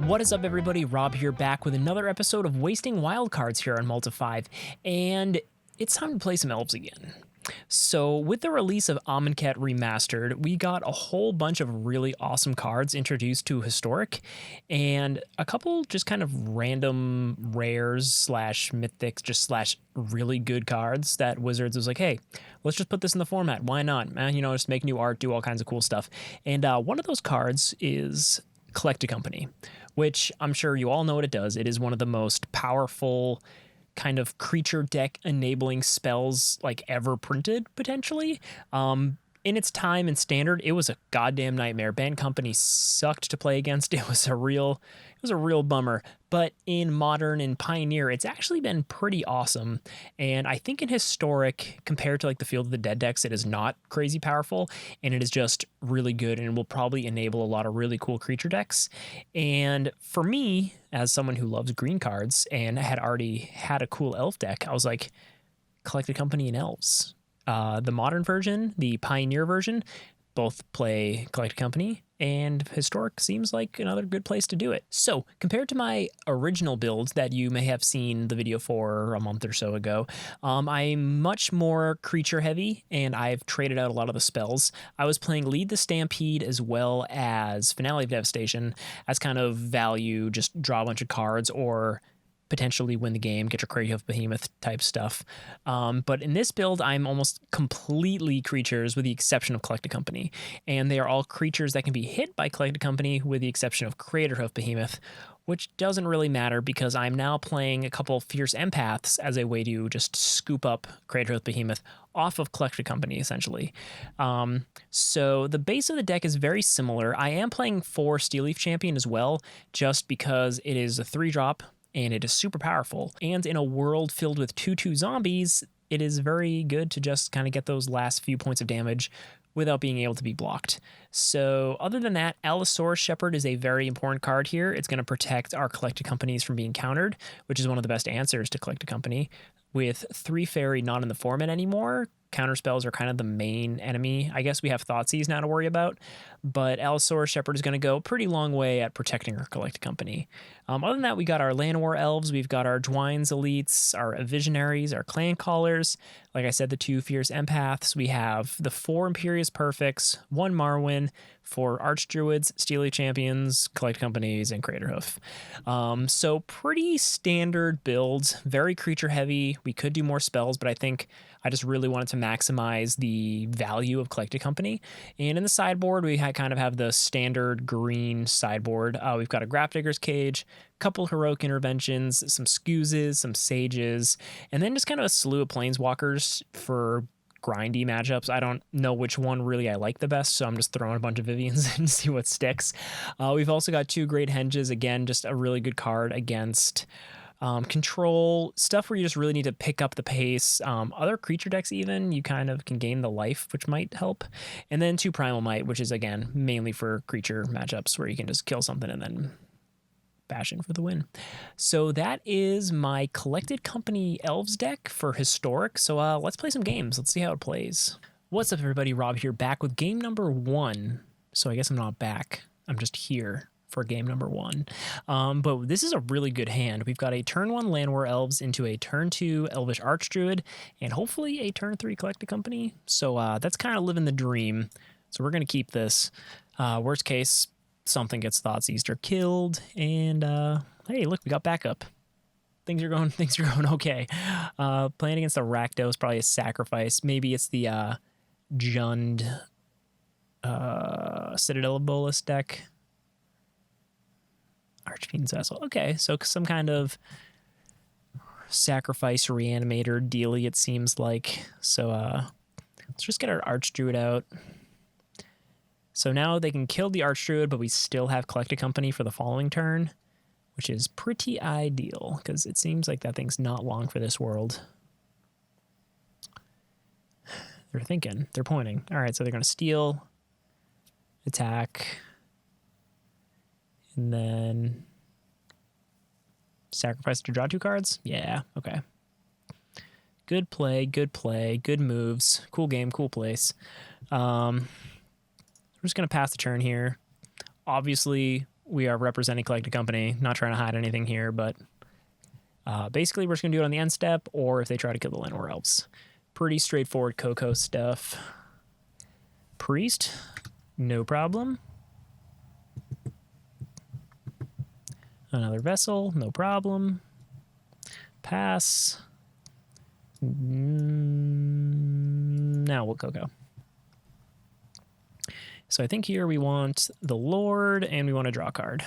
What is up, everybody? Rob here, back with another episode of Wasting Wildcards here on Multi5, and it's time to play some Elves again. So with the release of Amonkhet Remastered, we got a whole bunch of really awesome cards introduced to Historic, and a couple just kind of random rares slash mythics just slash really good cards that Wizards was like, hey, let's just put this in the format. Why not? Man, you know, just make new art, do all kinds of cool stuff. And one of those cards is Collect a Company, which I'm sure you all know what it does. It is one of the most powerful kind of creature deck enabling spells like ever printed, potentially. In its time in Standard, it was a goddamn nightmare. Band Company sucked to play against. It was a real bummer. But in Modern and Pioneer, it's actually been pretty awesome. And I think in Historic, compared to like the Field of the Dead decks, it is not crazy powerful, and it is just really good and will probably enable a lot of really cool creature decks. And for me, as someone who loves green cards and had already had a cool elf deck, I was like, Collect a Company in Elves. The Modern version, the Pioneer version, both play Collect a Company, and Historic seems like another good place to do it. So, compared to my original build that you may have seen the video for a month or so ago, I'm much more creature heavy, and I've traded out a lot of the spells. I was playing Lead the Stampede as well as Finale of Devastation as kind of value, just draw a bunch of cards or potentially win the game, get your Craterhoof Behemoth type stuff. But in this build, I'm almost completely creatures with the exception of Collect a Company. And they are all creatures that can be hit by Collect a Company with the exception of Craterhoof Behemoth, which doesn't really matter because I'm now playing a couple Fierce Empaths as a way to just scoop up Craterhoof Behemoth off of Collect a Company, essentially. So the base of the deck is very similar. I am playing 4 Steelleaf Champion as well, just because it is a 3-drop, and it is super powerful. And in a world filled with 2/2 zombies, it is very good to just kind of get those last few points of damage without being able to be blocked. So other than that, Allosaurus Shepherd is a very important card here. It's going to protect our Collect a Companies from being countered, which is one of the best answers to Collect a Company. With 3 Fairy not in the format anymore, counter spells are kind of the main enemy. I guess we have Thoughtseize now to worry about, but Allosaurus Shepherd is going to go a pretty long way at protecting our Collect a Company. Other than that, we got our Llanowar Elves, we've got our Dwynen's Elites, our Visionaries, our Clancallers, like I said, the 2 Fierce Empaths. We have the 4 Imperious Perfects, 1 Marwyn, 4 Archdruids, Steelleaf Champions, Collect Companies, and Craterhoof. So pretty standard builds, very creature heavy. We could do more spells, but I think I just really wanted to maximize the value of Collect a Company. And in the sideboard, we kind of have the standard green sideboard. We've got a Grafdigger's Cage, a couple Heroic Interventions, some Scoozes, some Sages, and then just kind of a slew of Planeswalkers for grindy matchups. I don't know which one really I like the best, so I'm just throwing a bunch of Viviens in to see what sticks. We've also got 2 Great Henges, again, just a really good card against control, stuff where you just really need to pick up the pace. Other creature decks even, you kind of can gain the life, which might help. And then 2 Primal Might, which is, again, mainly for creature matchups where you can just kill something and then bash in for the win. So that is my Collected Company Elves deck for Historic. So let's play some games. Let's see how it plays. What's up, everybody? Rob here, back with game number 1. So I guess I'm not back. I'm just here for game number 1. But this is a really good hand. We've got a turn 1 Llanowar Elves into a turn 2 Elvish Archdruid, and hopefully a turn 3 Collect a Company. So that's kind of living the dream. So we're going to keep this. Worst case, something gets Thoughtseized or killed, and hey, look, we got backup. Things are going okay. Playing against the Rakdos, probably a sacrifice. Maybe it's the Jund Citadel of Bolas deck. Archfiend's Vessel. Okay, so some kind of sacrifice reanimator dealy, it seems like. So let's just get our Archdruid out. So now they can kill the Archdruid, but we still have Collect a Company for the following turn, which is pretty ideal because it seems like that thing's not long for this world. They're thinking. They're pointing. All right, so they're going to steal, attack, and then sacrifice to draw 2 cards? Yeah, okay. Good play, good moves. Cool game, cool place. We're just going to pass the turn here. Obviously, we are representing Collected Company, not trying to hide anything here, but basically we're just going to do it on the end step, or if they try to kill the Llanowar Elves. Pretty straightforward CoCo stuff. Priest, no problem. Another Vessel, no problem. Pass. Now we'll CoCo. So I think here we want the Lord, and we want to draw a card.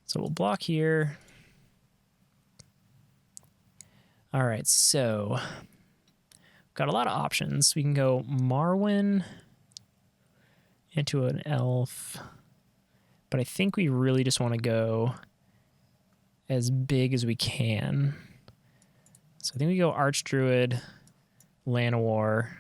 So we'll block here. All right, so got a lot of options. We can go Marwyn into an elf, but I think we really just want to go as big as we can. So I think we go Archdruid, Llanowar,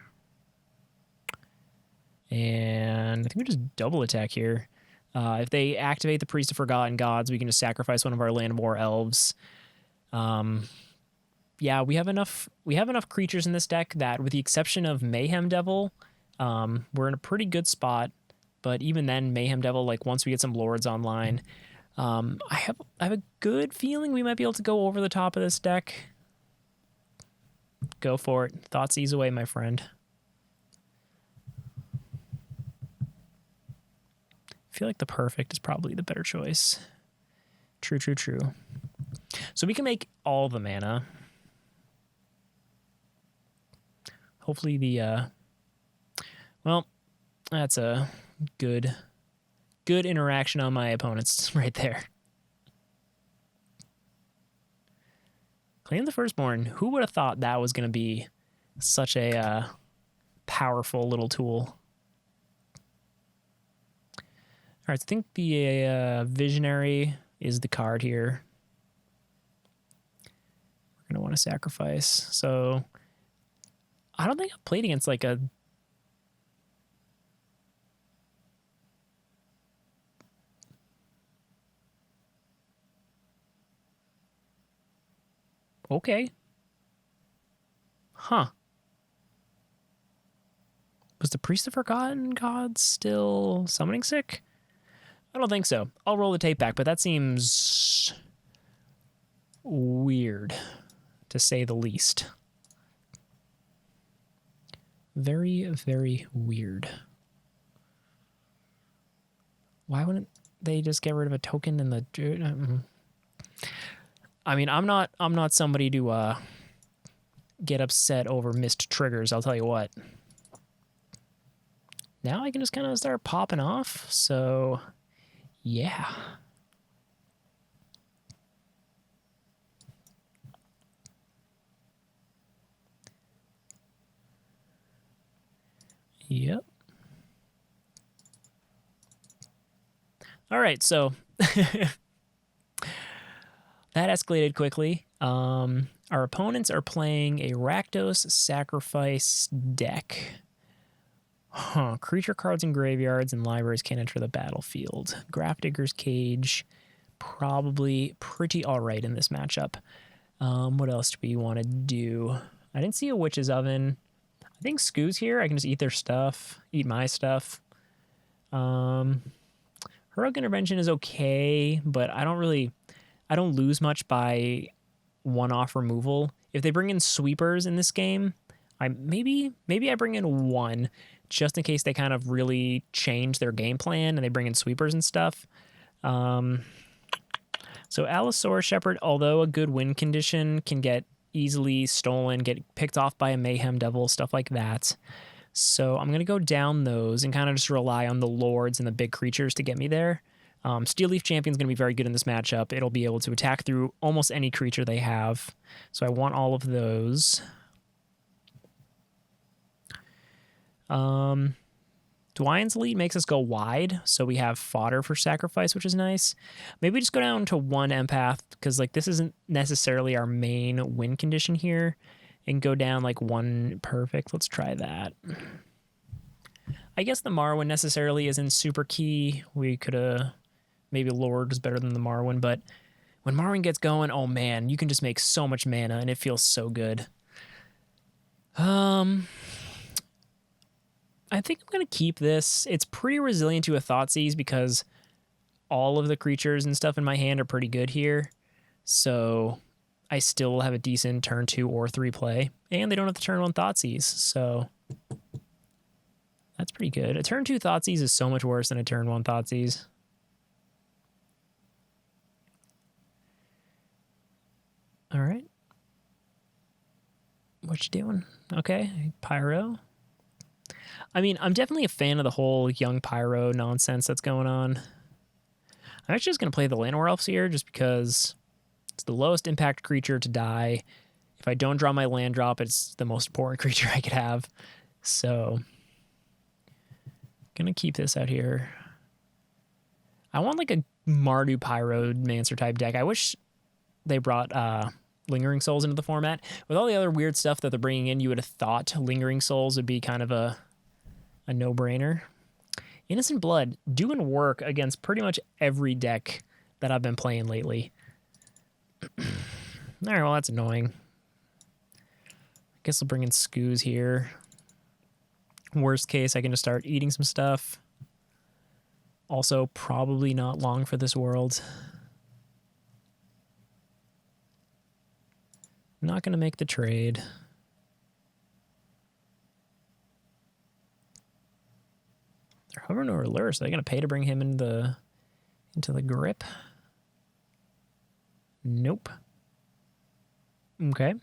and I think we just double attack here. If they activate the Priest of Forgotten Gods, we can just sacrifice one of our Llanowar Elves. Yeah, we have enough creatures in this deck that, with the exception of Mayhem Devil, we're in a pretty good spot. But even then, Mayhem Devil, like once we get some Lords online, I have a good feeling we might be able to go over the top of this deck. Go for it. Thoughts ease away, my friend. I feel like the Perfect is probably the better choice. True. So we can make all the mana. Hopefully well, that's a good interaction on my opponents right there. Claim the Firstborn. Who would have thought that was going to be such a powerful little tool? All right, so I think the Visionary is the card here. We're going to want to sacrifice. So I don't think I've played against like a... Okay. Huh. Was the Priest of Forgotten Gods still summoning sick? I don't think so. I'll roll the tape back, but that seems weird, to say the least. Very, very weird. Why wouldn't they just get rid of a token in the... I mean, I'm not somebody to get upset over missed triggers, I'll tell you what. Now I can just kind of start popping off, so yeah. Yep. All right, so that escalated quickly. Our opponents are playing a Rakdos sacrifice deck. Creature cards in graveyards and libraries can't enter the battlefield. Grafdigger's Cage, probably pretty all right in this matchup. What else do we want to do? I didn't see a Witch's Oven. I think Skoo's here. I can just eat their stuff, eat my stuff. Heroic Intervention is okay, but I don't lose much by one-off removal. If they bring in sweepers in this game, maybe I bring in one, just in case they kind of really change their game plan and they bring in sweepers and stuff. So Allosaurus Shepherd, although a good win condition, can get easily stolen, get picked off by a Mayhem Devil, stuff like that. So I'm going to go down those and kind of just rely on the Lords and the big creatures to get me there. Steel Leaf Champion's going to be very good in this matchup. It'll be able to attack through almost any creature they have. So I want all of those. Dwynen's Elite makes us go wide, so we have fodder for sacrifice, which is nice. Maybe just go down to one empath, because like this isn't necessarily our main win condition here, and go down like one perfect. Let's try that. I guess the Marwyn necessarily isn't super key. We could have maybe Lord is better than the Marwyn, but when Marwyn gets going, oh man, you can just make so much mana and it feels so good. I I think I'm going to keep this. It's pretty resilient to a Thoughtseize because all of the creatures and stuff in my hand are pretty good here. So I still have a decent turn 2 or 3 play. And they don't have to turn 1 Thoughtseize. So that's pretty good. A turn 2 Thoughtseize is so much worse than a turn 1 Thoughtseize. All right. What you doing? Okay, Pyro. I mean, I'm definitely a fan of the whole young Pyro nonsense that's going on. I'm actually just going to play the Llanowar Elves here just because it's the lowest impact creature to die. If I don't draw my land drop, it's the most important creature I could have. So, going to keep this out here. I want like a Mardu Pyromancer type deck. I wish they brought Lingering Souls into the format. With all the other weird stuff that they're bringing in, you would have thought Lingering Souls would be kind of a no-brainer. Innocent Blood doing work against pretty much every deck that I've been playing lately. All right, well, that's annoying. I guess I'll bring in Skoos here. Worst case, I can just start eating some stuff. Also, probably not long for this world. Not going to make the trade. They're hovering over Lure, so they're going to pay to bring him into the grip. Nope. Okay.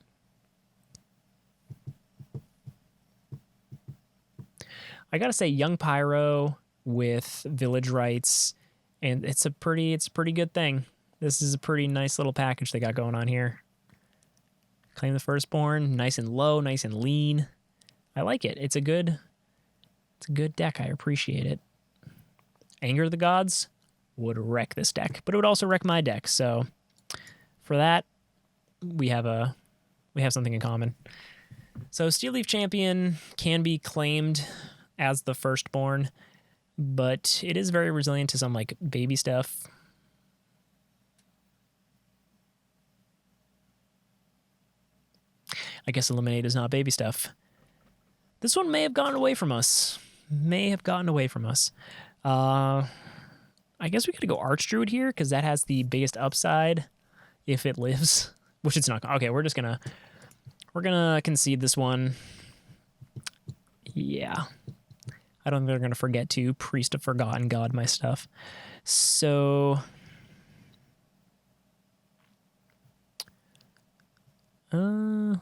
I got to say, Young Pyro with Village Rites, and it's a pretty good thing. This is a pretty nice little package they got going on here. Claim the Firstborn, nice and low, nice and lean. I like it. It's a good deck. I appreciate it. Anger of the Gods would wreck this deck, but it would also wreck my deck. So for that, we have something in common. So Steel Leaf Champion can be claimed as the Firstborn, but it is very resilient to some like baby stuff. I guess Eliminate is not baby stuff. This one may have gotten away from us. I guess we gotta go Archdruid here because that has the biggest upside if it lives, which it's not. Okay, we're gonna concede this one. Yeah, I don't think they're gonna forget to Priest of Forgotten God my stuff. So, I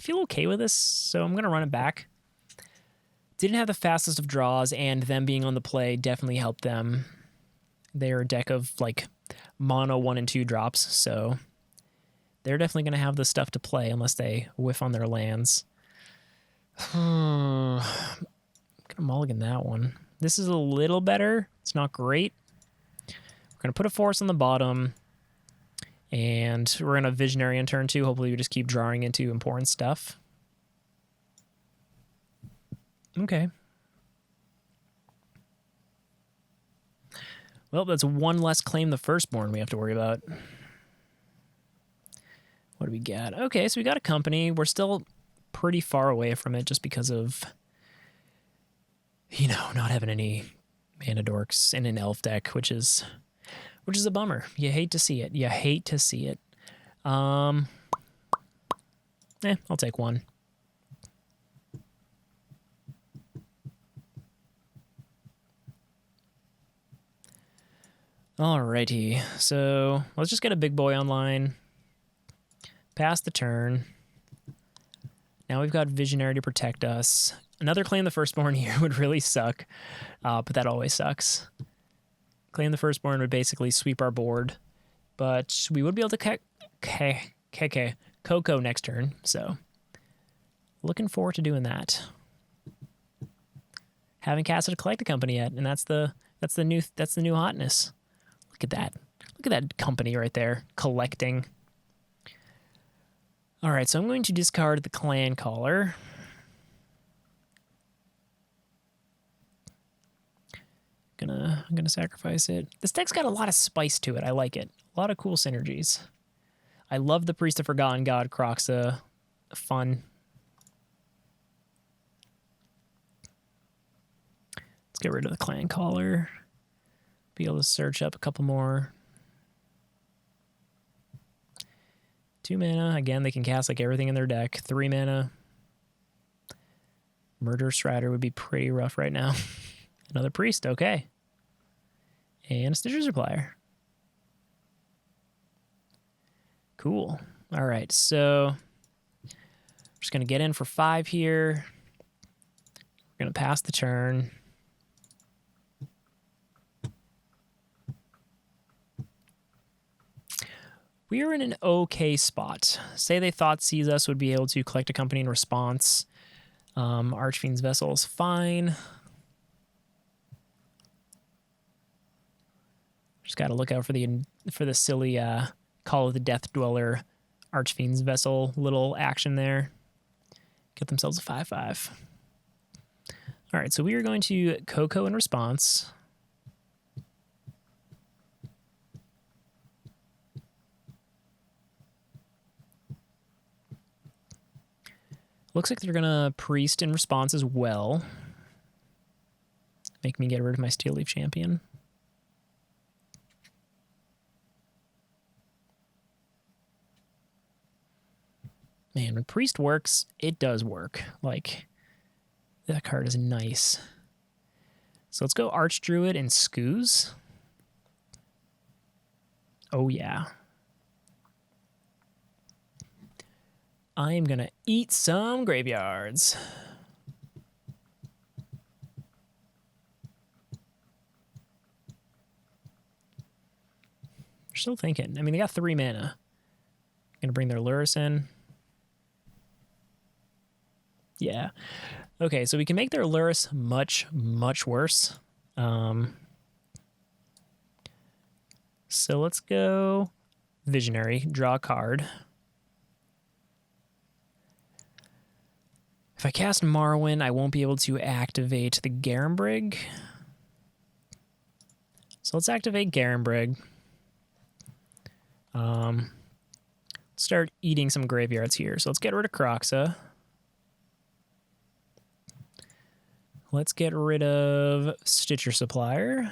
feel okay with this, so I'm going to run it back. Didn't have the fastest of draws, and them being on the play definitely helped them. They're a deck of, like, mono 1 and 2 drops, so they're definitely going to have the stuff to play unless they whiff on their lands. I'm going to mulligan that one. This is a little better. It's not great. We're going to put a force on the bottom. And we're going to Visionary on turn 2. Hopefully we just keep drawing into important stuff. Okay. Well, that's one less Claim the Firstborn we have to worry about. What do we got? Okay, so we got a company. We're still pretty far away from it just because of, not having any mana dorks in an elf deck, which is a bummer. You hate to see it. I'll take one. Alrighty, so let's just get a big boy online. Pass the turn. Now we've got Visionary to protect us. Another Claim the Firstborn here would really suck, but that always sucks. Claim the Firstborn would basically sweep our board, but we would be able to CoCo next turn, so looking forward to doing that. Haven't casted a Collect a Company yet, and that's the new hotness. Look at that company right there, collecting. All right, so I'm going to discard the Clancaller. I'm gonna sacrifice it. This deck's got a lot of spice to it. I like it. A lot of cool synergies. I love the Priest of Forgotten God, Croxa. Fun. Let's get rid of the Clancaller. Be able to search up a couple more. 2 mana. Again, they can cast like everything in their deck. 3 mana. Murder Strider would be pretty rough right now. Another Priest, okay. And a Stitcher Supplier. Cool. All right, so I'm just going to get in for 5 here. We're going to pass the turn. We are in an okay spot. Say they thought Seize Us would be able to collect a company in response. Archfiend's Vessel is fine. Just got to look out for the silly Call of the Death Dweller Archfiend's Vessel little action there. Get themselves a 5/5. All right, so we are going to CoCo in response. Looks like they're going to Priest in response as well. Make me get rid of my Steel Leaf Champion. Man, when Priest works, it does work. Like, that card is nice. So let's go Archdruid and Scooze. Oh, yeah. I am going to eat some graveyards. We're still thinking. I mean, they got 3 mana. Going to bring their Lurrus in. Yeah. Okay, so we can make their Lurrus much, much worse. So let's go Visionary, draw a card. If I cast Marwyn, I won't be able to activate the Garenbrig. So let's activate Garenbrig. Start eating some graveyards here. So let's get rid of Croxa. Let's get rid of Stitcher Supplier.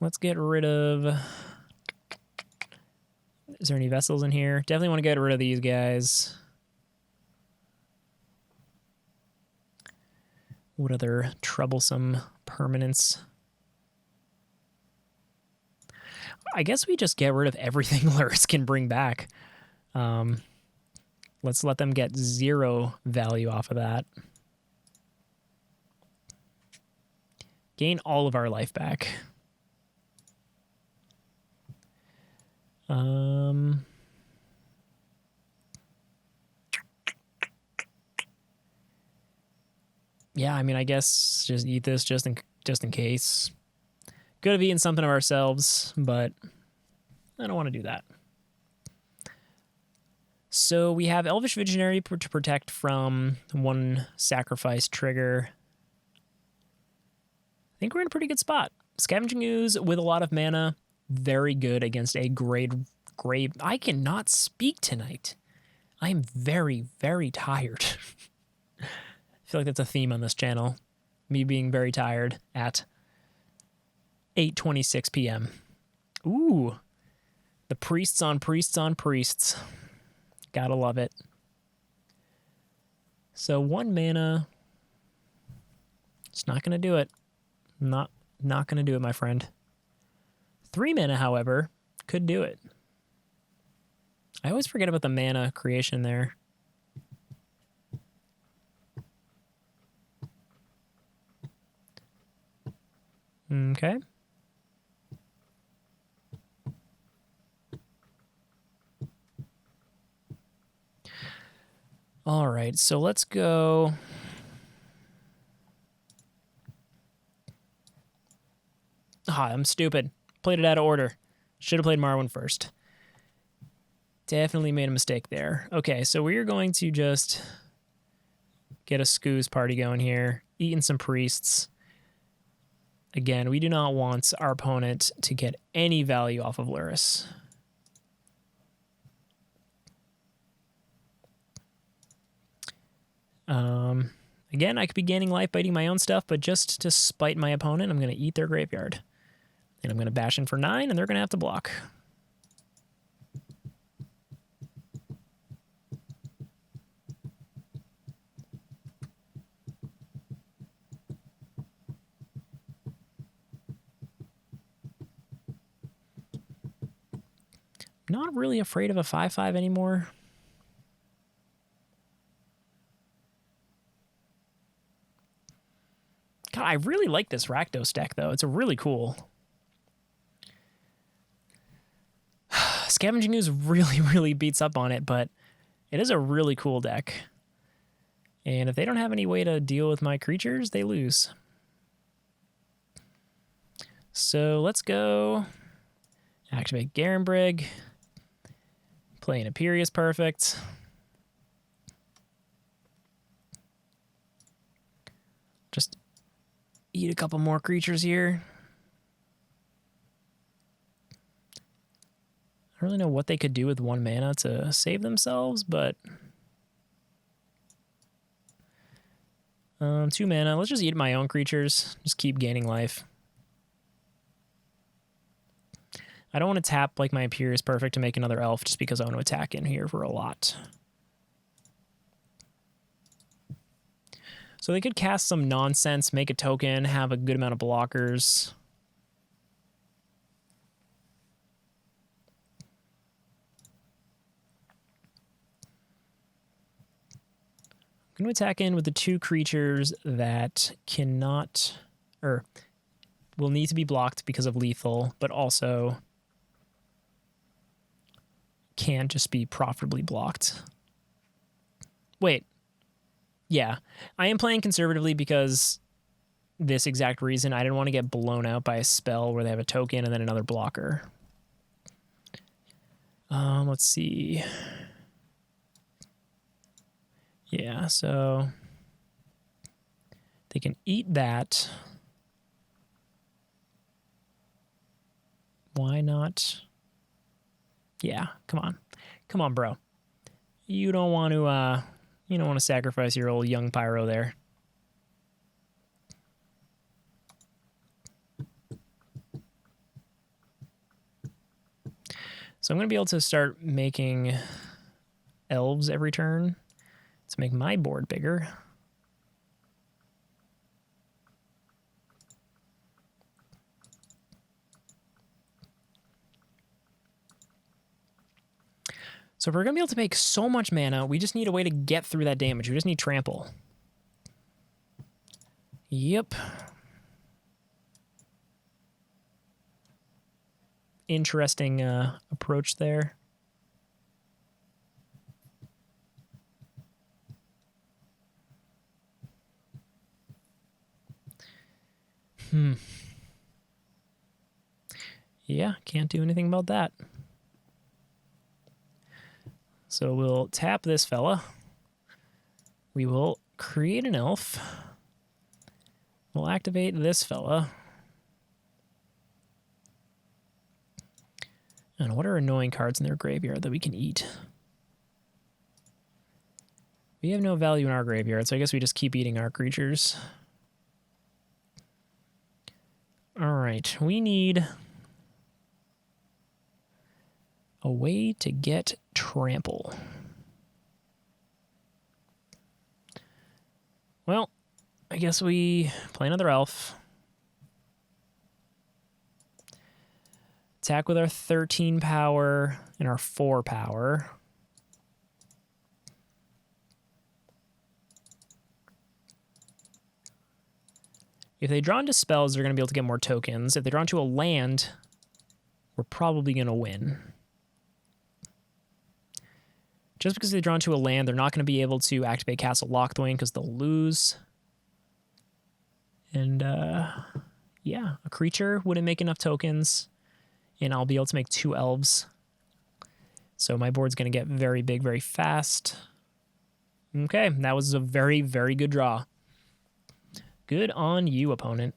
Let's get rid of... Is there any vessels in here? Definitely want to get rid of these guys. What other troublesome permanents? I guess we just get rid of everything Lurrus can bring back. Let's let them get 0 value off of that. Gain all of our life back. Yeah, I mean, I guess just eat this just in case. Could have eaten something of ourselves, but I don't want to do that. So we have Elvish Visionary to protect from 1 sacrifice trigger. I think we're in a pretty good spot. Scavenging Ooze with a lot of mana, very good against a grave. I cannot speak tonight. I am very, very tired. I feel like that's a theme on this channel. Me being very tired at 8:26 p.m. Ooh, the priests on priests on priests. Gotta love it. So 1 mana. It's not going to do it. Not going to do it, my friend. 3 mana, however, could do it. I always forget about the mana creation there. Okay. All right, so let's go. I'm stupid. Played it out of order. Should have played Marwyn first. Definitely made a mistake there. Okay, so we're going to just get a Scooze party going here. Eating some priests. Again, we do not want our opponent to get any value off of Lurrus. Again, I could be gaining life by eating my own stuff, but just to spite my opponent, I'm going to eat their graveyard. And I'm going to bash in for 9, and they're going to have to block. Not really afraid of a 5/5 anymore. God, I really like this Rakdos deck, though. It's a really cool. Scavenging Ooze really beats up on it, but it is a really cool deck. And if they don't have any way to deal with my creatures, they lose. So let's go activate Garenbrig. Play an Imperious Perfect. Just eat a couple more creatures here. I don't really know what they could do with 1 mana to save themselves, but 2 mana. Let's just eat my own creatures. Just keep gaining life. I don't want to tap like my Imperious Perfect to make another elf just because I want to attack in here for a lot. So they could cast some nonsense, make a token, have a good amount of blockers. I'm going to attack in with the 2 creatures that cannot, or will need to be blocked because of lethal, but also can't just be profitably blocked. Wait. Yeah, I am playing conservatively because this exact reason. I didn't want to get blown out by a spell where they have a token and then another blocker. Let's see. Yeah, so they can eat that. Why not? Yeah, come on. Come on, bro. You don't want to sacrifice your old young Pyro there. So I'm going to be able to start making elves every turn to make my board bigger. So if we're going to be able to make so much mana, we just need a way to get through that damage. We just need trample. Yep. Interesting approach there. Yeah, can't do anything about that. So we'll tap this fella. We will create an elf. We'll activate this fella. And what are annoying cards in their graveyard that we can eat? We have no value in our graveyard, so I guess we just keep eating our creatures. All right, we need a way to get trample. Well, I guess we play another elf. Attack with our 13 power and our 4 power. If they draw into spells, they're going to be able to get more tokens. If they draw into a land, we're probably going to win. Just because they draw into a land, they're not going to be able to activate Castle Lochthwain because they'll lose. And, yeah, a creature wouldn't make enough tokens, and I'll be able to make 2 elves. So my board's going to get very big very fast. Okay, that was a very, very good draw. Good on you, opponent.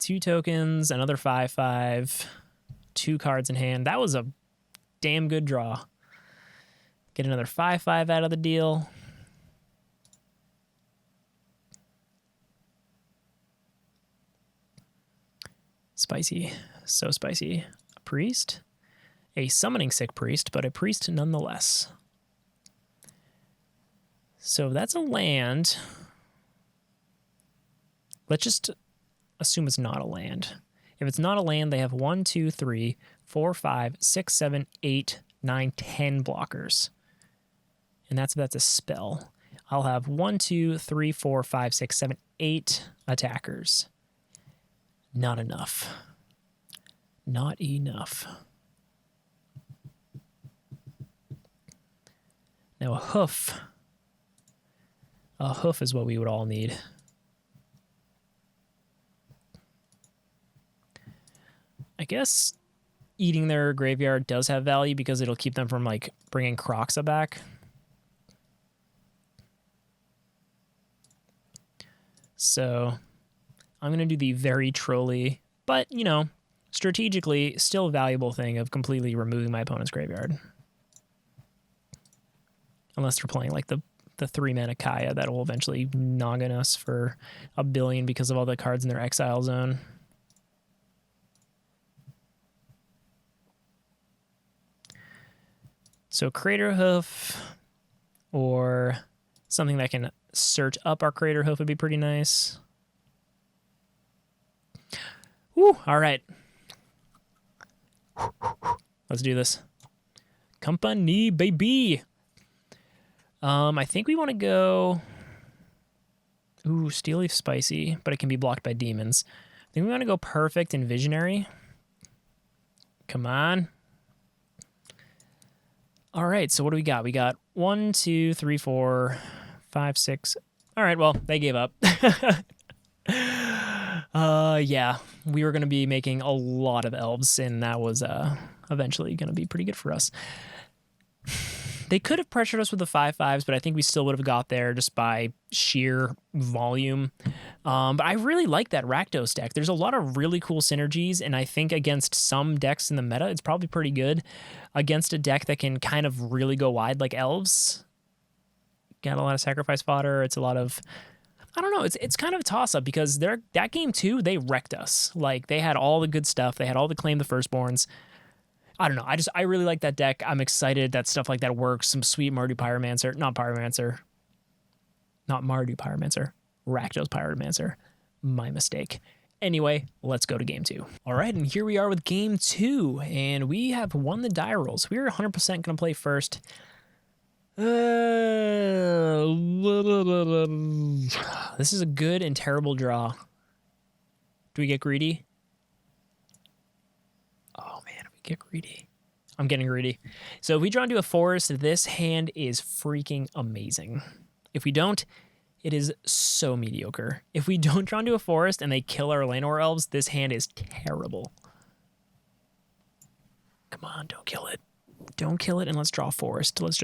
2 tokens, another 5/5, 2 cards in hand. That was a damn good draw. Get another 5/5 out of the deal. Spicy. So spicy. A priest? A summoning sick priest, but a priest nonetheless. So that's a land. Let's just assume it's not a land. If it's not a land, they have 1, 2, 3, 4, 5, 6, 7, 8, 9, 10 blockers. And that's a spell. I'll have 1, 2, 3, 4, 5, 6, 7, 8 attackers. Not enough. Not enough. Now a hoof. A hoof is what we would all need. I guess eating their graveyard does have value because it'll keep them from like bringing Kroxa back. So I'm going to do the very trolly, but, you know, strategically still valuable thing of completely removing my opponent's graveyard. Unless they're playing like the 3-mana Kaya that will eventually noggin us for a billion because of all the cards in their exile zone. So Craterhoof or something that can search up our Craterhoof would be pretty nice. Woo, all right. Let's do this. Company, baby. I think we want to go... Ooh, Steel Leaf Spicy, but it can be blocked by demons. I think we want to go Perfect and Visionary. Come on. All right, so what do we got? We got 1, 2, 3, 4, 5, 6. All right, well, they gave up. Yeah, we were going to be making a lot of elves, and that was eventually going to be pretty good for us. They could have pressured us with the 5/5s, but I think we still would have got there just by sheer volume. But I really like that Rakdos deck. There's a lot of really cool synergies, and I think against some decks in the meta, it's probably pretty good. Against a deck that can kind of really go wide like elves. Got a lot of sacrifice fodder. It's a lot of... I don't know. It's kind of a toss-up because that game too, they wrecked us. Like, they had all the good stuff. They had all the Claim the Firstborns. I don't know. I really like that deck. I'm excited that stuff like that works. Some sweet Mardu Pyromancer. Not Pyromancer. Not Mardu Pyromancer. Rakdos Pyromancer. My mistake. Anyway, let's go to game 2. All right, and here we are with game 2, and we have won the die rolls. We're 100% going to play first. This is a good and terrible draw. Do we get greedy? Oh, man, if we get greedy. I'm getting greedy. So if we draw into a forest, this hand is freaking amazing. If we don't, it is so mediocre. If we don't draw into a forest and they kill our Llanowar Elves, this hand is terrible. Come on, don't kill it. Don't kill it, and let's draw a forest. Let's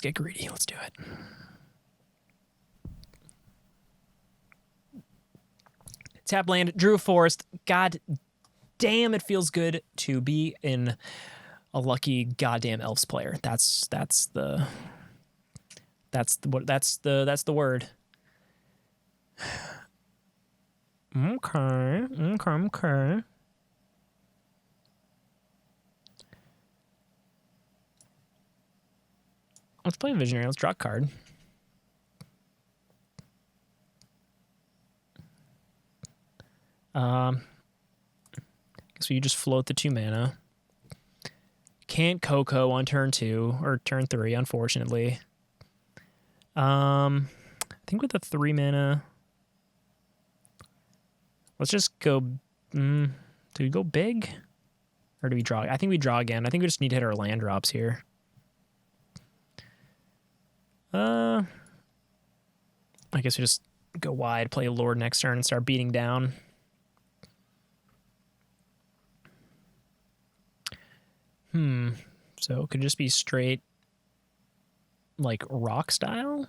get greedy. Let's do it. Tap land, drew a forest. God damn, it feels good to be in a lucky goddamn Elves player. That's the word. Okay. Let's play Visionary. Let's draw a card. So you just float the 2 mana. Can't CoCo on turn 2 or turn 3, unfortunately. I think with the 3 mana, let's just go. Do we go big, or do we draw? I think we draw again. I think we just need to hit our land drops here. I guess we just go wide, play Lord next turn, and start beating down. So it could just be straight, like, rock style.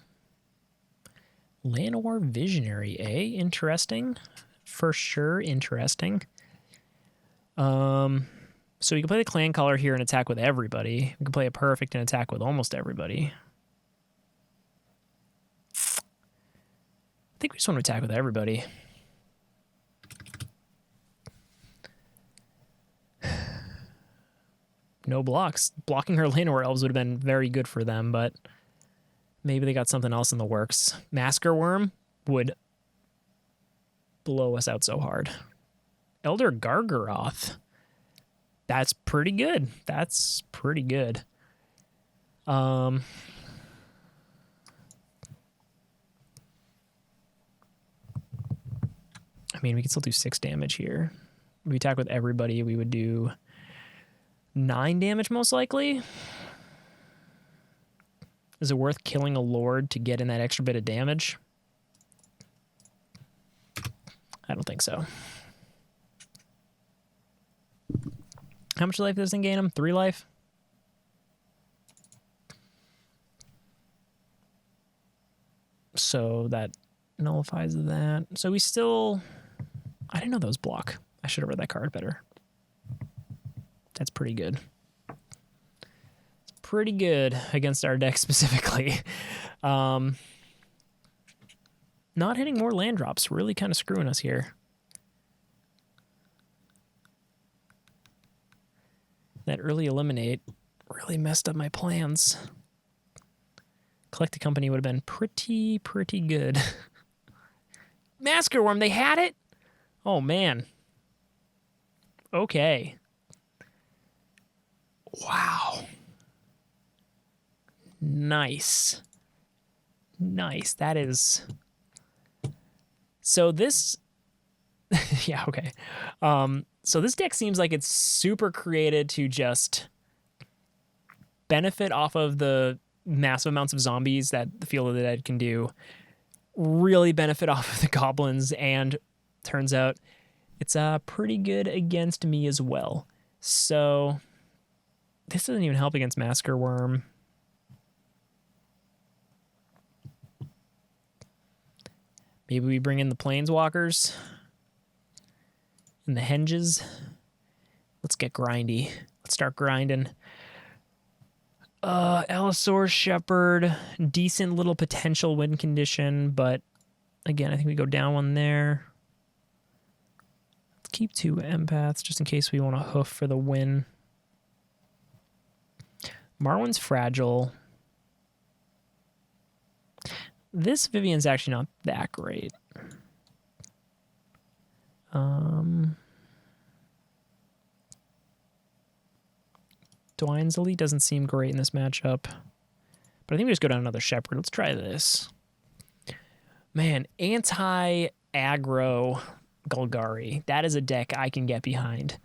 Llanowar Visionary, eh? Interesting. For sure, interesting. So we can play the Clancaller here and attack with everybody. We can play a Perfect and attack with almost everybody. I think we just want to attack with everybody. No blocks. Blocking her Llanowar Elves would have been very good for them, but maybe they got something else in the works. Masker Worm would blow us out so hard. Elder Gargaroth. That's pretty good. That's pretty good. I mean, we can still do 6 damage here. If we attack with everybody, we would do 9 damage most likely. Is it worth killing a Lord to get in that extra bit of damage? I don't think so. How much life does this thing gain him? 3 life? So that nullifies that. So we still... I didn't know those block. I should have read that card better. That's pretty good. It's pretty good against our deck specifically. Not hitting more land drops. Really kind of screwing us here. That early eliminate really messed up my plans. Collect a Company would have been pretty good. Masker Worm, they had it? Oh, man. Okay. Wow. Nice. Nice. That is... So this... yeah, okay. So this deck seems like it's super created to just benefit off of the massive amounts of zombies that the Field of the Dead can do, really benefit off of the goblins, and turns out it's pretty good against me as well. So this doesn't even help against Masker Worm. Maybe we bring in the Planeswalkers and the Henges. Let's get grindy. Let's start grinding. Allosaurus Shepherd, decent little potential win condition, but again, I think we go down one there. Let's keep 2 empaths just in case we want to hoof for the win. Marwyn's fragile. This Vivien's actually not that great. Dwynen's Elite doesn't seem great in this matchup. But I think we just go down another Shepherd. Let's try this. Man, anti-aggro Golgari. That is a deck I can get behind.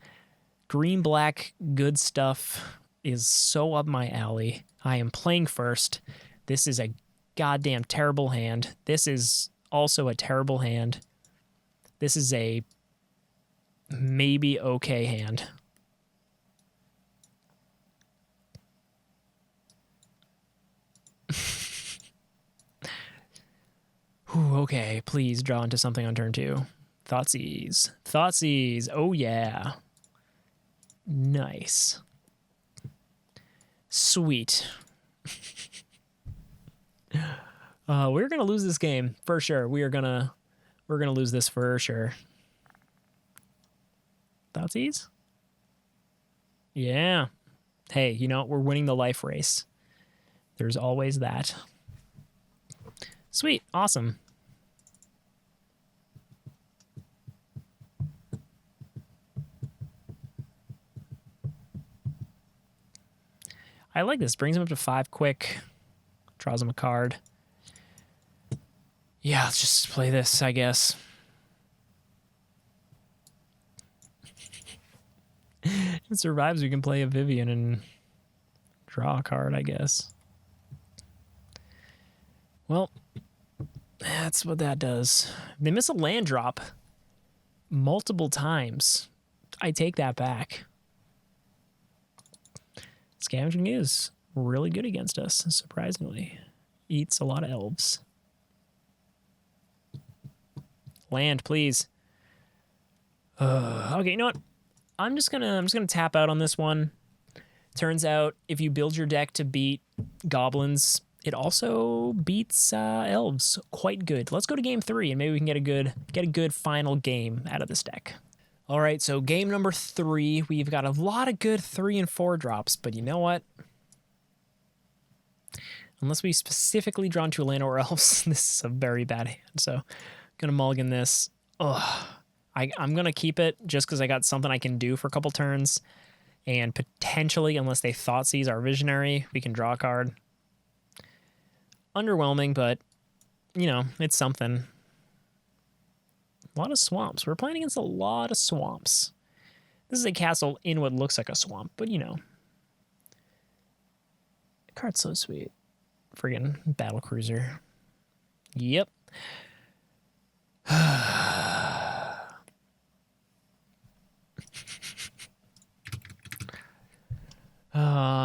Green-black good stuff is so up my alley. I am playing first. This is a goddamn terrible hand. This is also a terrible hand. This is a maybe okay hand. Ooh, okay, please draw into something on turn 2. Thoughtseize. Thoughtseize. Oh, yeah. Nice. Sweet. We're going to lose this game for sure. We're going to lose this for sure. Thoughtseize? Yeah. Hey, you know, we're winning the life race. There's always that. Sweet. Awesome. I like this. Brings him up to 5 quick. Draws him a card. Yeah, let's just play this, I guess. If it survives, we can play a Vivien and draw a card, I guess. Well, that's what that does. They miss a land drop multiple times. I take that back. Scavenging Ooze really good against us, surprisingly. Eats a lot of elves. Land, please. Okay, you know what? I'm just gonna tap out on this one. Turns out if you build your deck to beat goblins, it also beats elves quite good. Let's go to game 3 and maybe we can get a good final game out of this deck. All right, so game number 3, we've got a lot of good 3 and 4 drops, but you know what? Unless we specifically drawn to Llanowar Elves, this is a very bad hand. So I'm gonna mulligan this. Ugh. I'm gonna keep it just because I got something I can do for a couple turns. And potentially, unless they Thoughtseize our Visionary, we can draw a card. Underwhelming, but, you know, it's something. A lot of swamps. We're playing against a lot of swamps. This is a castle in what looks like a swamp, but, you know. The card's so sweet. Friggin' Battlecruiser. Yep.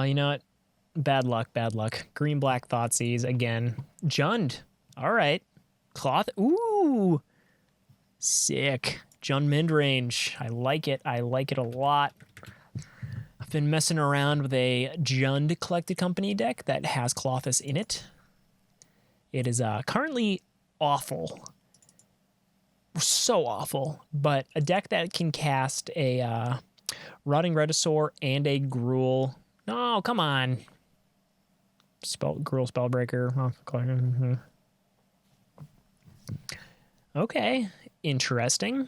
You know what? Bad luck, bad luck. Green-black Thoughtseize again. Jund. All right. Cloth. Ooh. Sick. Jund midrange. I like it. I like it a lot. I've been messing around with a Jund Collected Company deck that has Clothis in it. It is currently awful. So awful. But a deck that can cast a Rotting Regisaur and a Gruul. No, come on. Gruul Spellbreaker. Okay. Interesting.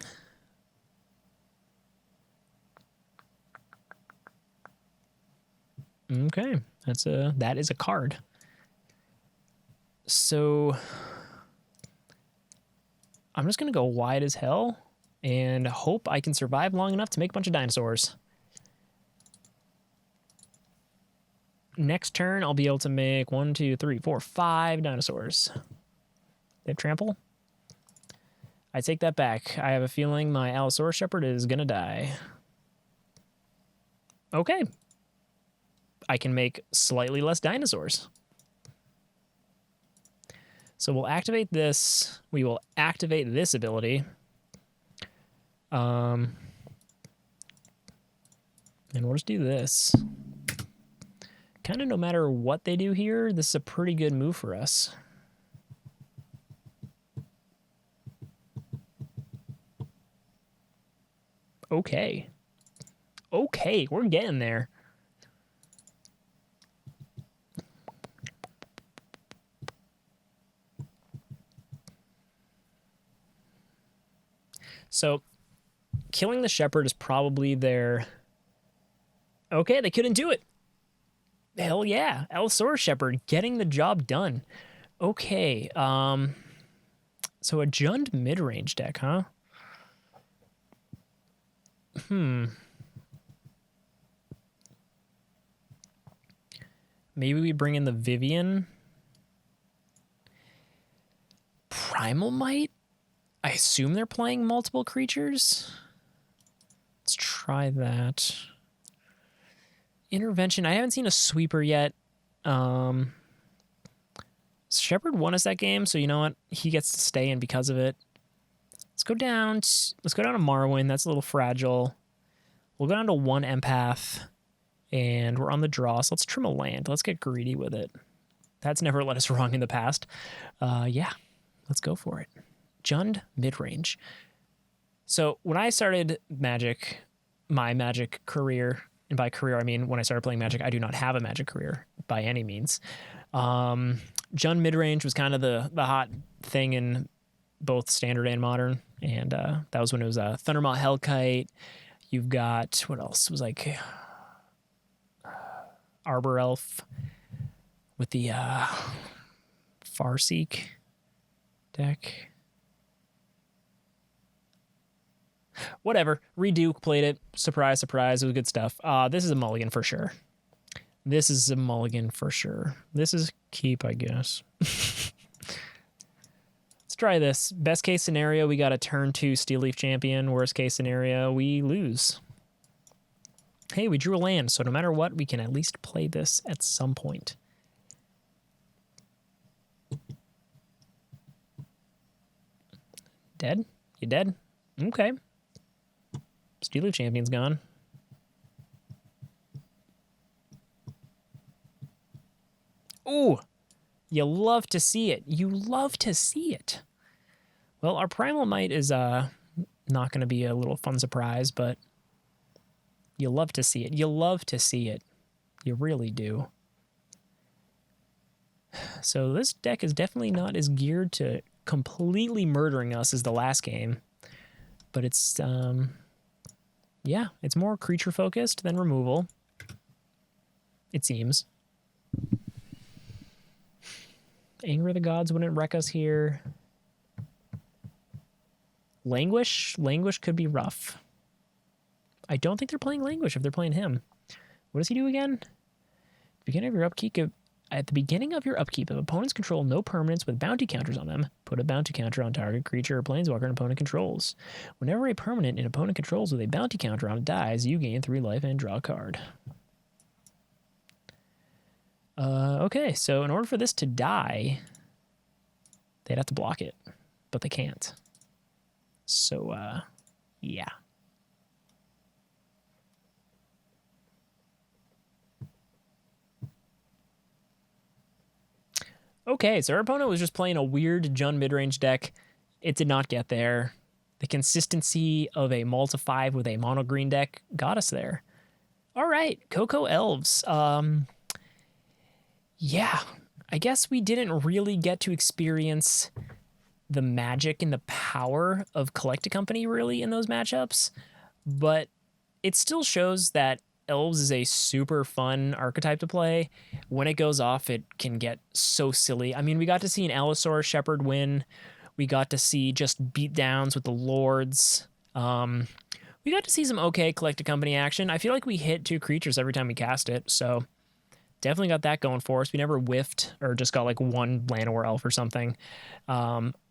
Okay. That is a card. So I'm just gonna go wide as hell and hope I can survive long enough to make a bunch of dinosaurs. Next turn, I'll be able to make 1, 2, 3, 4, 5 dinosaurs. They have trample? I take that back. I have a feeling my Allosaurus Shepherd is gonna die. Okay. I can make slightly less dinosaurs. So we'll activate this. We will activate this ability. And we'll just do this. Kind of no matter what they do here, this is a pretty good move for us. Okay. Okay, we're getting there. So, killing the Shepherd is probably their... Okay, they couldn't do it. Hell yeah. Allosaurus Shepherd getting the job done. Okay, so a Jund midrange deck, huh? Maybe we bring in the Vivien. Primal Might? I assume they're playing multiple creatures. Let's try that. Intervention. I haven't seen a sweeper yet. Shepherd won us that game, so you know what? He gets to stay in because of it. Let's go down to Marwyn. That's a little fragile. We'll go down to 1 empath. And we're on the draw, so let's trim a land. Let's get greedy with it. That's never let us wrong in the past. Yeah, let's go for it. Jund midrange. So when I started Magic, my Magic career, and by career I mean when I started playing Magic, I do not have a Magic career by any means. Jund midrange was kind of the hot thing in both Standard and Modern, and that was when it was Thundermaw Hellkite. You've got, what else? It was like Arbor Elf with the Farseek deck. Whatever. Redo played it. Surprise, surprise. It was good stuff. This is a mulligan for sure. This is a mulligan for sure. This is keep, I guess. Let's try this. Best case scenario, we got a turn 2 Steel Leaf Champion. Worst case scenario, we lose. Hey, we drew a land, so no matter what, we can at least play this at some point. Dead? You dead? Okay. Steeler Champion's gone. Ooh, you love to see it. You love to see it. Well, our Primal Might is not going to be a little fun surprise, but you love to see it. You love to see it. You really do. So this deck is definitely not as geared to completely murdering us as the last game, but it's, yeah, it's more creature focused than removal, it seems. Anger of the Gods wouldn't wreck us here. Languish could be rough. I don't think they're playing Languish if they're playing him. What does he do again? At the beginning of your upkeep, if opponents control no permanents with bounty counters on them, put a bounty counter on target creature or planeswalker an opponent controls. Whenever a permanent an opponent controls with a bounty counter on it dies, you gain 3 life and draw a card. Okay, so in order for this to die, they'd have to block it, but they can't. So, yeah. Okay, so our opponent was just playing a weird Jund midrange deck. It did not get there. The consistency of a multi-5 with a mono green deck got us there. All right, CoCo Elves. Yeah, I guess we didn't really get to experience the magic and the power of Collect a Company really in those matchups, but it still shows that Elves is a super fun archetype to play. When it goes off, it can get so silly. I mean, we got to see an Allosaurus Shepherd win. We got to see just beatdowns with the Lords. We got to see some okay Collect a Company action. I feel like we hit 2 creatures every time we cast it, so definitely got that going for us. We never whiffed or just got like 1 Llanowar Elf or something.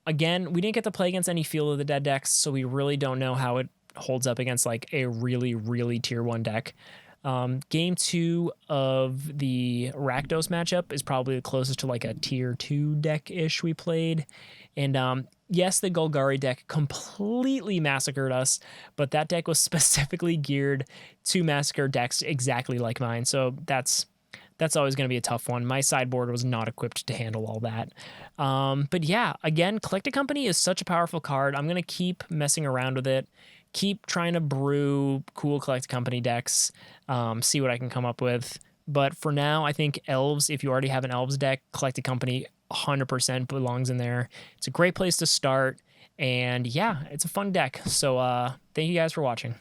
Again, we didn't get to play against any Field of the Dead decks, so we really don't know how it holds up against like a really, really tier 1 deck. Game 2 of the Rakdos matchup is probably the closest to like a tier 2 deck-ish we played. And yes, the Golgari deck completely massacred us, but that deck was specifically geared to massacre decks exactly like mine. So that's always going to be a tough one. My sideboard was not equipped to handle all that. But yeah, again, Collect a Company is such a powerful card. I'm going to keep messing around with it. Keep trying to brew cool Collect a Company decks, see what I can come up with. But for now, I think Elves, if you already have an Elves deck, Collect a Company 100% belongs in there. It's a great place to start. And yeah, it's a fun deck. So thank you guys for watching.